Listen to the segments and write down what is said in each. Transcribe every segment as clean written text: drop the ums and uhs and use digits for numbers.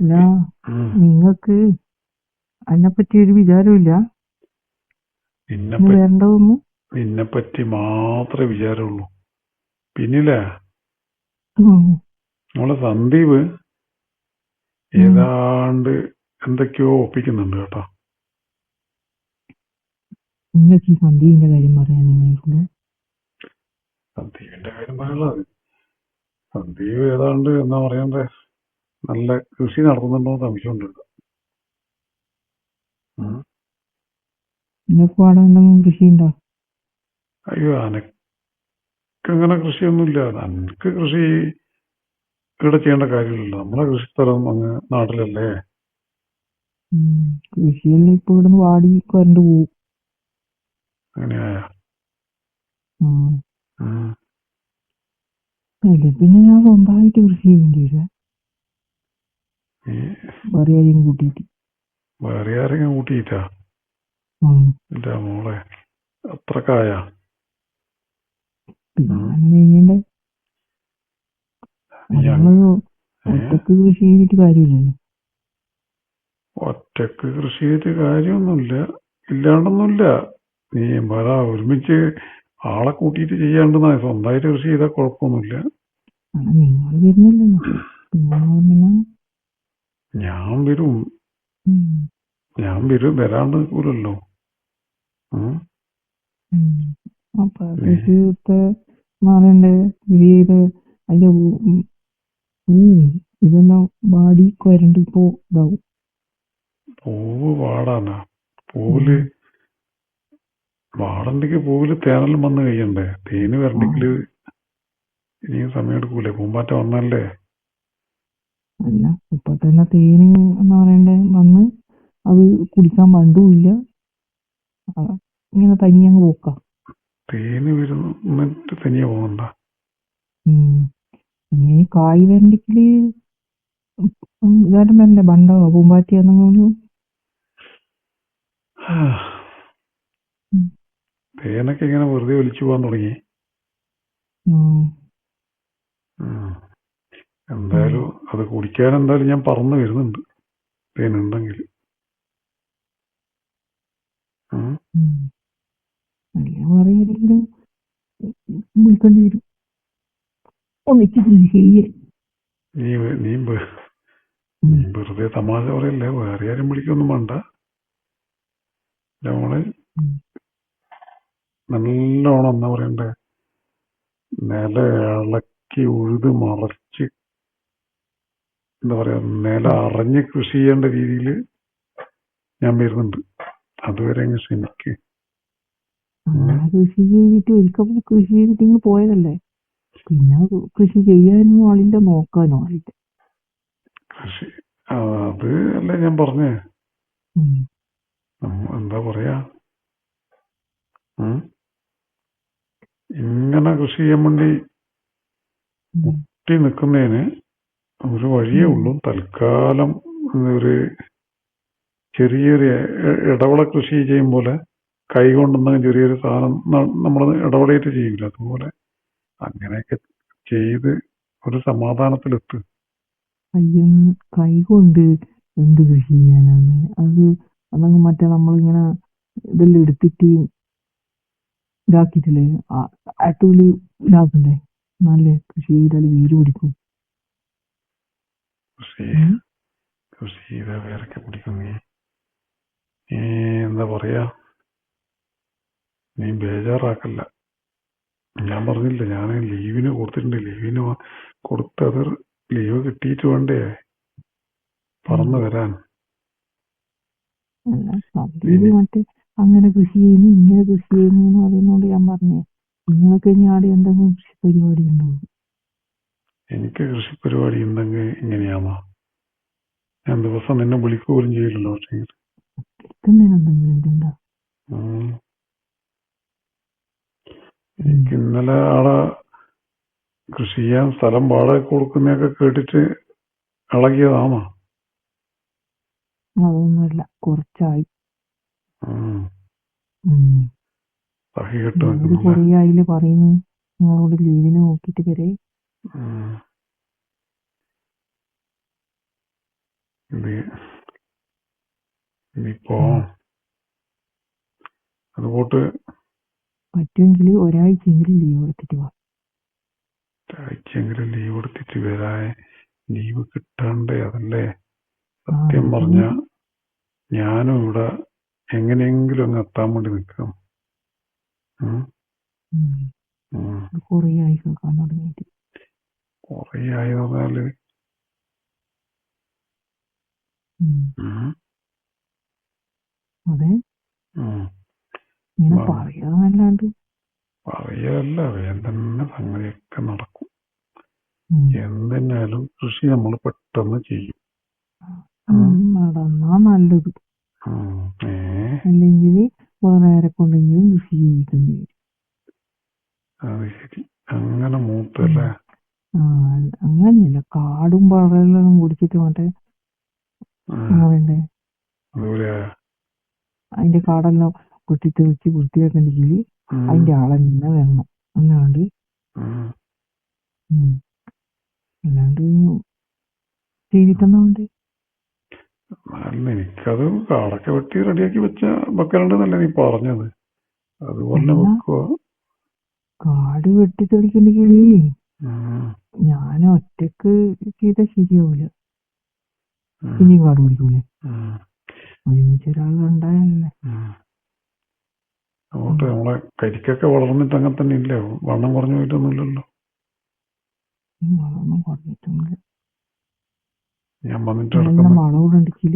അല്ല, ഉം. നിങ്ങക്ക് അതിനെപ്പറ്റി ഒരു വിചാരമില്ല? ഇന്ന് നിന്നെപ്പറ്റി വരണ്ടതൊന്നും? നിന്നെപ്പറ്റി മാത്രമേ വിചാരമുള്ളൂ. പിന്നില്ലേ ഉം. നമ്മളെ സന്ദീപ് ഉം. ഏതാണ്ട് എന്തൊക്കെയോ ഒപ്പിക്കുന്നുണ്ട് കേട്ടോ. നിങ്ങൾക്ക് ഈ സന്ദീപിന്റെ കാര്യം പറയാൻ നിങ്ങൾക്കുള്ളൂ. സന്ദീപിന്റെ കാര്യം പറയാനുള്ളത്, സന്ദീപ് ഏതാണ്ട് എന്താ പറയണ്ടേ, നല്ല കൃഷി നടത്തുന്നുണ്ടോ സംശയമുണ്ട്. ഉം. നിങ്ങൾക്ക് അവിടെ എന്തെങ്കിലും കൃഷി ഉണ്ടോ? അയ്യോ, അങ്ങനെ കൃഷിയൊന്നുമില്ല. എനിക്ക് കൃഷി ഇവിടെ ചെയ്യേണ്ട കാര്യമില്ലല്ലോ. നമ്മളെ കൃഷിസ്ഥലം അങ്ങ് നാട്ടിലല്ലേ. കൃഷിയെല്ലാം ഇപ്പൊ ഇവിടുന്ന് വാടി കറണ്ട് പോവും. അങ്ങനെയായ അല്ലേ പിന്നെ ഞാൻ സ്വന്തമായിട്ട് കൃഷി ചെയ്യേണ്ടി വരിക, ഈ വേറെ ആരെയും കൂട്ടിയിട്ട്. വേറെ ആരെങ്കിലും കൂട്ടിയിട്ടാ? എന്റെ മോളെ, അത്രക്കായ പിന്നെ ചെയ്യണ്ടേ? നമ്മള് ഒറ്റക്ക് കൃഷി ചെയ്തിട്ട് കാര്യമില്ലല്ലോ. ഒറ്റക്ക് കൃഷി ചെയ്തിട്ട് കാര്യമൊന്നുമില്ല, ഇല്ലാണ്ടൊന്നുമില്ല. നീ പറ, ഒരുമിച്ച് ആളെ കൂട്ടിയിട്ട് ചെയ്യാണ്ടെന്നാ. സ്വന്തമായിട്ട് കൃഷി ചെയ്താൽ കുഴപ്പമൊന്നുമില്ല. നിങ്ങൾ വരുന്നില്ലല്ലോ. പിന്നെ ഞാൻ വരും, വരാണ്ട് നിൽക്കൂലല്ലോ. അപ്പൊ കൃഷിത്തെ മാറേണ്ട കൃഷി ചെയ്ത് അതിന്റെ ഇതെല്ലാം വാടി കൊരണ്ട് ഇപ്പോ ഇതാവും. പൂവ് വാടാനാ? പൂവില് വാടണ്ടെങ്കിൽ പൂവില് തേനെല്ലാം വന്ന് കഴിയണ്ടേ? തേന് വരണ്ടെങ്കിൽ ഇനിയും സമയം എടുക്കൂലേ? പൂമ്പാറ്റ വന്നല്ലേ. അല്ല, ഇപ്പൊ തന്നെ തേന് എന്ന് പറയണ്ടേ വന്ന് അത് കുടിക്കാൻ പണ്ടുമില്ല, ഇങ്ങനെ തനിയങ്ങ് പോക്കാം. തേന് വരുന്നിട്ട് തനിയെ പോകണ്ട. ഇനി കായ് വരണ്ടെങ്കില് ഇതാരും വരണ്ടേ? ബണ്ടാവോ പൂമ്പാറ്റ എന്തെങ്കിലും? തേനൊക്കെ ഇങ്ങനെ വെറുതെ ഒലിച്ചു പോകാൻ തുടങ്ങി. എന്തായാലും അത് കുടിക്കാൻ എന്തായാലും ഞാൻ പറന്നു വരുന്നുണ്ട്, തേനുണ്ടെങ്കിൽ. അറിയില്ലെങ്കിലും വിളിക്കേണ്ടി വരും ഒന്നിച്ച് ശരിയെ. നീ വെറുതെ തമാശ പറയല്ലേ. വേറെ ആരും വിളിക്കൊന്നും വേണ്ട. നമ്മള് നല്ലോണം എന്താ പറയണ്ടേ, നില ഇളക്കി ഉഴുത് മറച്ച്, എന്താ പറയാ, നില അറിഞ്ഞ് കൃഷി ചെയ്യേണ്ട രീതിയിൽ ഞാൻ വരുന്നുണ്ട്. അതുവരെ അങ്ങ് ക്ഷമിക്ക്. കൃഷി ചെയ്തിട്ട് ഒരിക്കൽ കൃഷി ചെയ്തിട്ട് ഇങ്ങ് പോയതല്ലേ, പിന്നെ കൃഷി ചെയ്യാനും ആളില്ല, നോക്കാനും ആളില്ല. കൃഷി അത് അല്ലേ ഞാൻ പറഞ്ഞേ. എന്താ പറയാ, ഇങ്ങനെ കൃഷി ചെയ്യാൻ വേണ്ടി മുട്ടി നിൽക്കുന്നതിന് ഒരു വഴിയേ ഉള്ളൂ. തൽക്കാലം ഒരു ചെറിയൊരു ഇടവള കൃഷി ചെയ്യും പോലെ, കൈ കൊണ്ടുവന്ന ചെറിയൊരു സാധനം നമ്മൾ ഇടവളയിട്ട് ചെയ്യൂല, അതുപോലെ അങ്ങനെയൊക്കെ ചെയ്ത് ഒരു സമാധാനത്തിലെത്ത്. കൈ കൊണ്ട് എന്ത് കൃഷി ചെയ്യാനാണ്? അതങ്ങ് മറ്റേ നമ്മളിങ്ങനെ ഇതെല്ലാം എടുത്തിട്ട് ഇതാക്കിയിട്ടില്ലേ, ആട്ടൂല് ഇതാക്കണ്ടേ? നല്ല കൃഷി ചെയ്താൽ വേര് പിടിക്കും. കൃഷി ചെയ്താൽ വേരൊക്കെ പിടിക്കും. നീ എന്താ പറയാ, നീ ബേജാറാക്കല്ല. ഞാൻ പറഞ്ഞില്ല, ഞാൻ ലീവിന് കൊടുത്തിട്ടുണ്ട്. ലീവിന് കൊടുത്തത് ലീവ് കിട്ടിയിട്ട് വേണ്ടേ പറന്നു വരാൻ. മറ്റേ അങ്ങനെ കൃഷി ചെയ്യുന്നു ഇങ്ങനെ കൃഷി ചെയ്യുന്നു എന്ന് പറയുന്നോണ്ട് ഞാൻ പറഞ്ഞേ, നിങ്ങൾക്ക് ഇനി ആടെ എന്തെങ്കിലും കൃഷി പരിപാടി ഉണ്ടോ? എനിക്ക് കൃഷി പരിപാടി ഉണ്ടെങ്കിൽ ഇങ്ങനെയാണോ? ഞാൻ ദിവസം നിന്നെ വിളിക്കുക പോലും ചെയ്യില്ലല്ലോ. എനിക്ക് ഇന്നലെ ആടെ കൃഷി ചെയ്യാൻ സ്ഥലം വാടക കൊടുക്കുന്നതൊക്കെ കേട്ടിട്ട് ഇളകിയതാണോ? അതൊന്നുമല്ല, കുറച്ചായി. കുറേ ആയില്ലേ പറയുന്നു നിങ്ങളോട് ലീവിന് നോക്കിട്ട് വരെ. ഇത് ഇനിയിപ്പോ അതുപോട്ട് പറ്റുമെങ്കിൽ ഒരാഴ്ചയെങ്കിലും ലീവ് എടുത്തിട്ട് വാ. ഒരാഴ്ചയെങ്കിലും ലീവ് എടുത്തിട്ട് വരാൻ ലീവ് കിട്ടാണ്ടേ? അതല്ലേ ആ സത്യം ഇത് പറഞ്ഞ ഞാനും ഇവിടെ എങ്ങനെയെങ്കിലും അങ്ങ് എത്താൻ വേണ്ടി നിൽക്കാം. കൊറേ ആയി കേൾക്കാൻ തുടങ്ങിയിട്ട്. കൊറേ ആയി പറഞ്ഞാല് അതെ, ഇങ്ങനെ പറയാന്നല്ലാണ്ട് പറയല്ല, വേഗം തന്നെ സംഗതിയൊക്കെ നടക്കും. എന്തിനാലും കൃഷി നമ്മൾ പെട്ടെന്ന് ചെയ്യും. നടന്നാ നല്ലത്. അല്ലെങ്കിൽ വേറെ ആരെ കൊണ്ടെങ്കിലും കൃഷി ചെയ്യിക്കേണ്ടി വരും. അത് ശരി, അങ്ങനെ മൂത്തല്ലേ? അങ്ങനെയല്ല, കാടും പറയെല്ലാം കുടിച്ചിട്ട് മറ്റേ പറയണ്ടേ അതിന്റെ കാടെല്ലാം വെട്ടിത്തെളിച്ച് വൃത്തിയാക്കണ്ടെങ്കിൽ അതിന്റെ ആളെന്നെ വേണം. അല്ലാണ്ട് ചെയ്തിട്ടെന്നാണ്ട്. എനിക്കത് കാടൊക്കെ വെട്ടി റെഡിയാക്കി വെച്ച വെക്കലുണ്ടെന്നല്ലേ നീ പറഞ്ഞത്? അതുപോലെ വെക്കുക. കാട് വെട്ടിത്തെളിക്കണ്ടെങ്കിൽ ഞാൻ ഒറ്റക്ക് ചെയ്താൽ ശരിയാവൂല. ഇനിയും കാട് പിടിക്കൂലേ? ഒരുമിച്ച് ഒരാളുണ്ടായല്ലേ. അതുകൊണ്ട് നമ്മളെ കരിക്കൊക്കെ വളർന്നിട്ട് അങ്ങനെ തന്നെ ഇല്ലേ? വണ്ണം കുറഞ്ഞു പോയിട്ടൊന്നുമില്ലല്ലോ. വളർന്നും കുറഞ്ഞിട്ടൊന്നുമില്ല. ഞാൻ വന്നിട്ട് വളവുണ്ടെങ്കിൽ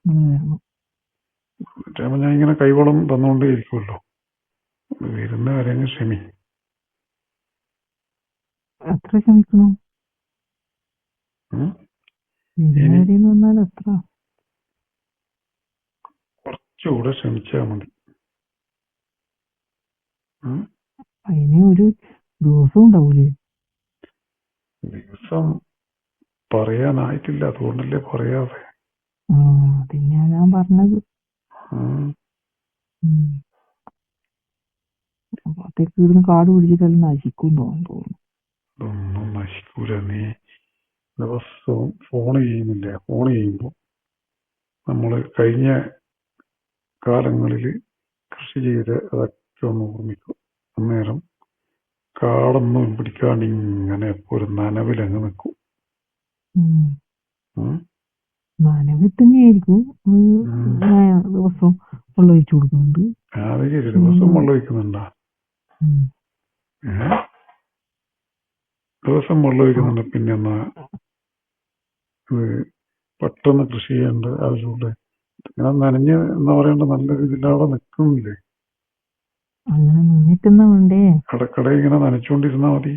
വരണം. ഞാൻ ഇങ്ങനെ കൈവളം തന്നുകൊണ്ടേ ഇരിക്കുമല്ലോ. വരുന്ന വരെ അങ്ങ് ക്ഷമി. എത്ര ക്ഷമിക്കണം? വരുന്നവരെന്ന് പറഞ്ഞാൽ എത്ര? കുറച്ചുകൂടെ ക്ഷമിച്ചാൽ മതി. അതിന് ഒരു ദിവസം ഉണ്ടാവൂലേ? ദിവസം പറയാനായിട്ടില്ല, അതുകൊണ്ടല്ലേ പറയാതെ. പിന്നെ ഞാൻ പറഞ്ഞത് അപ്പത്തേക്ക് ഇവിടുന്ന് കാട് പിടിച്ചിട്ടെല്ലാം നശിക്കും തോന്നുന്നു. ഇതൊന്നും നശിക്കൂല. നീ ദിവസവും ഫോൺ ചെയ്യുന്നില്ലേ? ഫോൺ ചെയ്യുമ്പോൾ നമ്മൾ കഴിഞ്ഞ കാലങ്ങളിൽ കൃഷി ചെയ്ത് അതൊക്കെ ഒന്ന് ഓർമ്മിക്കും. അന്നേരം കാടൊന്നും പിടിക്കാണ്ട് ഇങ്ങനെ എപ്പോഴും നനവിലങ്ങ് നിൽക്കും. നനവിൽ തന്നെയായിരിക്കും ദിവസം വെള്ളം ഒഴിച്ചു കൊടുക്കുന്നുണ്ട്. അത് ശരി, ദിവസം വെള്ളം ഒഴിക്കുന്നുണ്ടാ? ദിവസം വെള്ളം ഒഴിക്കുന്നുണ്ട്. പിന്നെ എന്നാ പെട്ടെന്ന് കൃഷി ചെയ്യേണ്ട ആവശ്യമുണ്ട്. ഇങ്ങനെ നനഞ്ഞ് എന്താ പറയണ്ട, നല്ല രീതിയിലവിടെ നിൽക്കുന്നില്ലേ? അങ്ങനെ നിന്നിട്ടെന്നാ വേണ്ടേ? ഇടക്കിടെ ഇങ്ങനെ നനച്ചുകൊണ്ടിരുന്നാ മതി.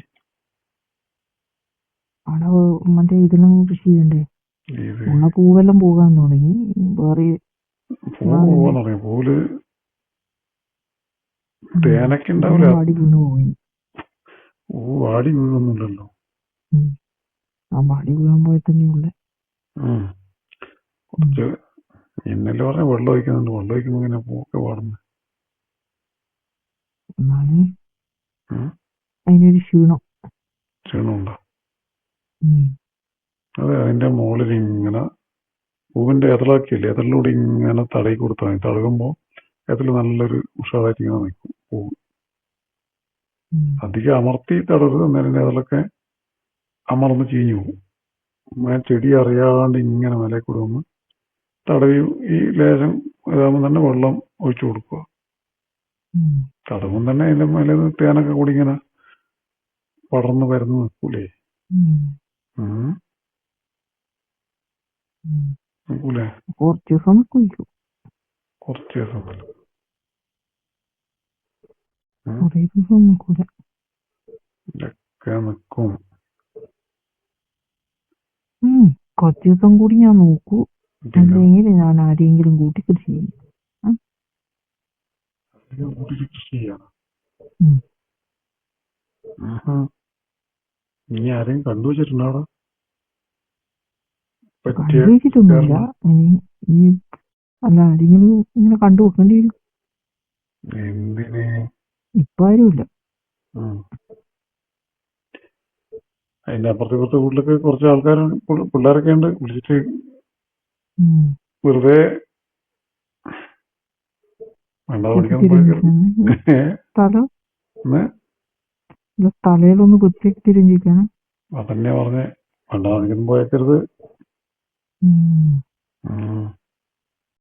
അവിടെ മറ്റേ ഇതിലും കൃഷി ചെയ്യണ്ടേ? പൂവെല്ലാം പോകാൻ തുടങ്ങി. വേറെ പോകാൻ തുടങ്ങി. പൂല് തേനൊക്കെ ഉണ്ടാവില്ല. വാടി വീണ് പോയി. വാടി വീഴൊന്നുമില്ലല്ലോ. ആ വാടി വീഴാൻ പോയി തന്നെയുള്ള കുറച്ച് ഇന്നലെ പറഞ്ഞ വെള്ളം ഒഴിക്കുന്നുണ്ട്. വെള്ളം ഒഴിക്കുമ്പോ ഇങ്ങനെ പൂക്കെ പാടുന്നു. എന്നാലും അതിനൊരു ക്ഷീണമുണ്ടോ? അതെ, അതിന്റെ മുകളിൽ ഇങ്ങനെ പൂവിന്റെ എതളാക്കിയില്ലേ, എതളിലൂടെ ഇങ്ങനെ തടയി കൊടുത്താൽ മതി. തടകുമ്പോൾ എതൾ നല്ലൊരു ഉഷാറായിട്ട് ഇങ്ങനെ നിൽക്കും പൂവ്. അധികം അമർത്തി തടരുത്, അന്നേരം എതളൊക്കെ അമർന്ന് ചീഞ്ഞു പോകും. ചെടി അറിയാണ്ട് ഇങ്ങനെ മേലെ കൂടെ ഒന്ന് തടവി ഈ ലേശം ഇതാകുമ്പോൾ തന്നെ വെള്ളം ഒഴിച്ചു കൊടുക്കുക. തടവും തന്നെ അതിന്റെ മേലെ തേനൊക്കെ കൂടി ഇങ്ങനെ പടർന്ന് പരന്ന് നിൽക്കൂലേ? നിൽക്കൂലേ? കുറച്ച് ദിവസം നിൽക്കും. കുറച്ച് ദിവസം കുറേ ദിവസം നിൽക്കൂല. ഇതൊക്കെ നിൽക്കും. കുറച്ച് ദിവസം കൂടി ഞാൻ നോക്കൂ. അല്ലെങ്കിൽ ഞാൻ ആരെങ്കിലും കൂട്ടി കൃഷി ചെയ്യും. കൃഷി ചെയ്യണം. നീ ആരെയും കണ്ടുവച്ചിട്ടുണ്ടോ അവിടെ? കണ്ടുവച്ചിട്ടൊന്നുമില്ല. ഇനി അല്ല, ആരെങ്കിലും ഇങ്ങനെ കണ്ടു വെക്കേണ്ടി വരും. എന്തിന്? ഇപ്പൊ ആരുമില്ല. അതിന്റെ അപ്പുറത്തെ വീട്ടിലൊക്കെ കുറച്ച് ആൾക്കാർ പിള്ളേരൊക്കെ ഉണ്ട്. വിളിച്ചിട്ട് ഉം. വെറുതെ വേണ്ടാതെ പണിക്കൊന്നും പോയേക്കരുത്. തല എന്ന് തലയിലൊന്ന് കുത്തിയൊക്കെ തിരിഞ്ഞിരിക്കാനാ. അതന്നെ പറഞ്ഞേ, വേണ്ടാതെ പണിക്കൊന്നും പോയേക്കരുത്. ഉം. ഉം.